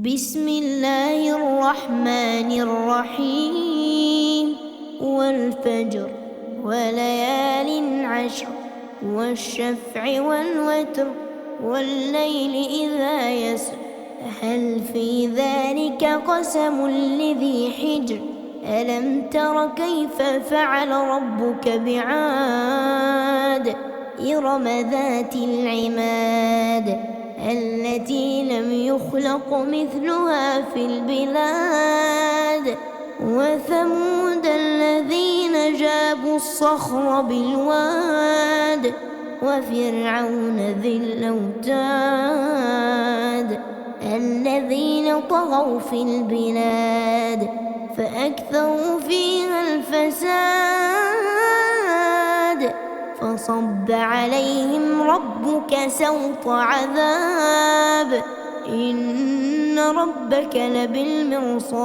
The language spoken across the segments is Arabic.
بسم الله الرحمن الرحيم والفجر وليال عشر والشفع والوتر والليل إذا يسر هل في ذلك قسم لذي حجر ألم تر كيف فعل ربك بعاد إرم ذات العماد التي لم يخلق مثلها في البلاد وثمود الذين جابوا الصخر بالواد وفرعون ذي الأوتاد الذين طغوا في البلاد فأكثروا فيها الفساد فصب عليهم ربك سوط عذاب إن ربك لبالمرصاد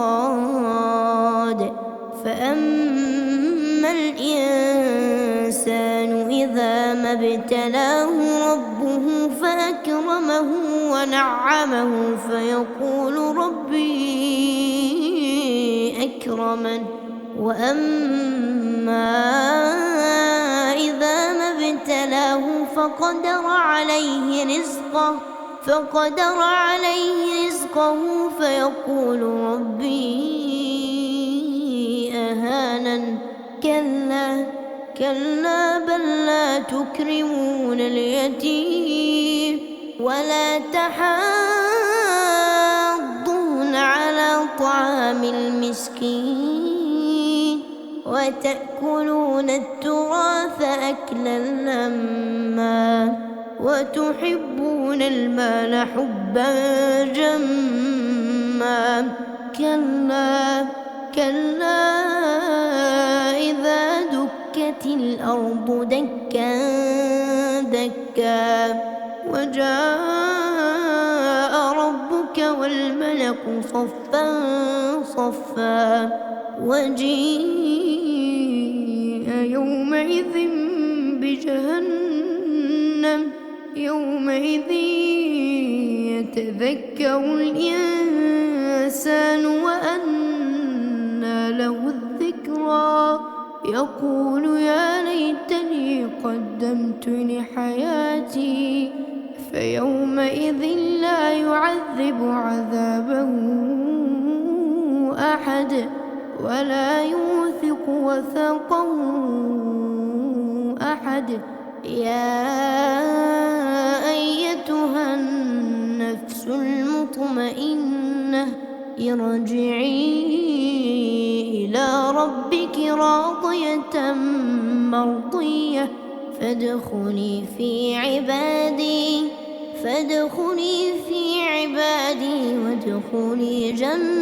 فأما الإنسان إذا ما ابتلاه ربه فأكرمه ونعمه فيقول ربي أكرمن وأما إذا ما ابتلاه فقدر عليه رزقه فيقول ربي أهانن كلا بل لا تكرمون اليتيم ولا تحاضون على طعام المسكين وتأكلون التراث أكلا لما وتحبون المال حبا جما كلا إذا دكت الأرض دكا دكا وجاء ربك والملك صفا صفا وجيء يومئذ بجهنم يومئذ يتذكر الإنسان وأنى له الذكرى يقول يا ليتني قدمت لحياتي فيومئذ لا يعذب عذابه أحد ولا يوثق وثاقه أحد يا أيتها النفس المطمئنة ارجعي إلى ربك راضية مرضية فادخلي في عبادي وادخلي جنتي.